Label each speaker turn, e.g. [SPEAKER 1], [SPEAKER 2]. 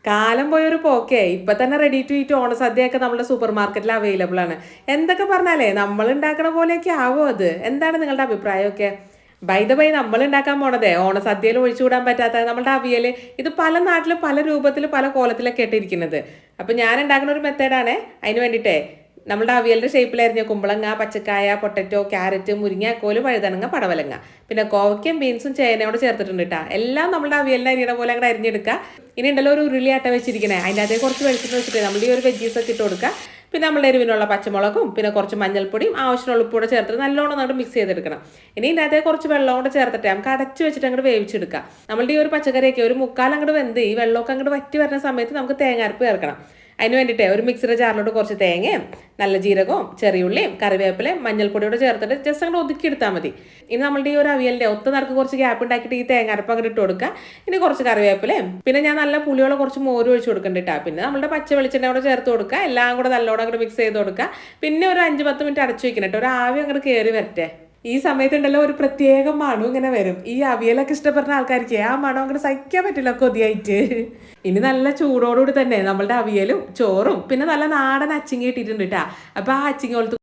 [SPEAKER 1] കാലം പോയൊരു പോക്കേ ഇപ്പൊ തന്നെ റെഡി ടു ഈറ്റ് ഓണസദ്യയൊക്കെ നമ്മുടെ സൂപ്പർ മാർക്കറ്റിൽ അവൈലബിൾ ആണ്. എന്തൊക്കെ പറഞ്ഞാലേ നമ്മൾ ഉണ്ടാക്കണ പോലെയൊക്കെ ആവോ അത്? എന്താണ് നിങ്ങളുടെ അഭിപ്രായമൊക്കെ? ബൈ ദ ബൈ, നമ്മൾ ഉണ്ടാക്കാൻ പോണതേ ഓണസദ്യയിൽ ഒഴിച്ചുകൂടാൻ പറ്റാത്ത നമ്മുടെ അവിയൽ. ഇത് പല നാട്ടിലും പല രൂപത്തിൽ പല കോലത്തിലൊക്കെ ഇട്ടിരിക്കുന്നത്. അപ്പൊ ഞാൻ ഉണ്ടാക്കുന്ന ഒരു മെത്തേഡാണ്. അതിന് വേണ്ടിയിട്ടേ നമ്മുടെ അവിയലിന്റെ ഷേപ്പിലായിരുന്നു കുമ്പളങ്ങ, പച്ചക്കായ, പൊട്ടറ്റോ, ക്യാരറ്റ്, മുരിങ്ങാക്കോല്, വഴുതനങ്ങ, പടവലങ്ങ, പിന്നെ കോവയ്ക്കും ബീൻസും ചേനയോട് ചേർത്തിട്ടുണ്ട് കേട്ടോ. എല്ലാം നമ്മുടെ അവിയലിനെ അരിയണ പോലെ അങ്ങോട്ട് അരിഞ്ഞെടുക്കുക. ഇനി ഉണ്ടല്ലോ ഒരു ഉരുളിയാട്ട വെച്ചിരിക്കണേ, അതിൻ്റെ അതേ കുറച്ച് വെളിച്ചെണ്ണ വെച്ചിട്ട് നമ്മൾ ഈ ഒരു വെജീസ് ഒക്കെ ഇട്ട് കൊടുക്കുക. പിന്നെ നമ്മുടെ എരിവിനുള്ള പച്ചമുളകും പിന്നെ കുറച്ച് മഞ്ഞൾപ്പൊടിയും ആവശ്യമുള്ള ഉപ്പൂടെ ചേർത്തിട്ട് നല്ലോണം അങ്ങോട്ട് മിക്സ് ചെയ്തെടുക്കണം. ഇനി ഇതിൻ്റെ അതേ കുറച്ച് വെള്ളം കൊണ്ട് ചേർത്തിട്ട് നമുക്ക് അടച്ച് വെച്ചിട്ട് അങ്ങോട്ട് വേവിച്ചെടുക്കാം. നമ്മളുടെ ഈ ഒരു പച്ചക്കറിയൊക്കെ ഒരു മുക്കാൽ അങ്ങോട്ട് വെന്ത് ഈ വെള്ളമൊക്കെ അങ്ങോട്ട് വറ്റി വരുന്ന സമയത്ത് നമുക്ക് തേങ്ങാരപ്പ് ചേർക്കണം. അതിന് വേണ്ടിയിട്ട് ഒരു മിക്സിയുടെ ജാറിലോട്ട് കുറച്ച് തേങ്ങയും നല്ല ജീരകവും ചെറിയുള്ളിയും കറിവേപ്പിലയും മഞ്ഞൾപ്പൊടിയോട് ചേർത്തിട്ട് ജസ്റ്റ് അങ്ങോട്ട് ഒതുക്കി എടുത്താൽ മതി. ഇനി നമ്മളുടെ ഈ ഒരു അവിയലിൻ്റെ ഒത്ത നടക്ക് കുറച്ച് ഗ്യാപ്പ് ഉണ്ടാക്കിയിട്ട് ഈ തേങ്ങാരപ്പ് അങ്ങോട്ട് ഇട്ട് കൊടുക്കുക. ഇനി കുറച്ച് കറിവേപ്പിലയും പിന്നെ ഞാൻ നല്ല പുളിയുള്ള കുറച്ച് മോര് ഒഴിച്ച് കൊടുക്കണ്ടിട്ടാ. പിന്നെ നമ്മുടെ പച്ച വെളിച്ചെണ്ണ കൂടെ ചേർത്ത് കൊടുക്കുക. എല്ലാം കൂടെ നല്ലോണം അങ്ങോട്ട് മിക്സ് ചെയ്ത് കൊടുക്കുക. പിന്നെ ഒരു 5-10 മിനിറ്റ് അടച്ചു വെക്കണം കേട്ടോ, ഒരു ആവി അങ്ങോട്ട് കയറി വരട്ടെ. ഈ സമയത്തുണ്ടല്ലോ ഒരു പ്രത്യേക മണം ഇങ്ങനെ വരും. ഈ അവിയലൊക്കെ ഇഷ്ടപ്പെടുന്ന ആൾക്കാർക്ക് ആ മണം അങ്ങനെ സഹിക്കാൻ പറ്റില്ല കൊതിയായിട്ട്. ഇനി നല്ല ചൂടോടുകൂടി തന്നെ നമ്മളുടെ അവിയലും ചോറും പിന്നെ നല്ല നാടൻ അച്ചിങ്ങ ഇട്ടിട്ടുണ്ട് കേട്ടാ. അപ്പൊ ആ അച്ചിങ്ങ പോലത്തെ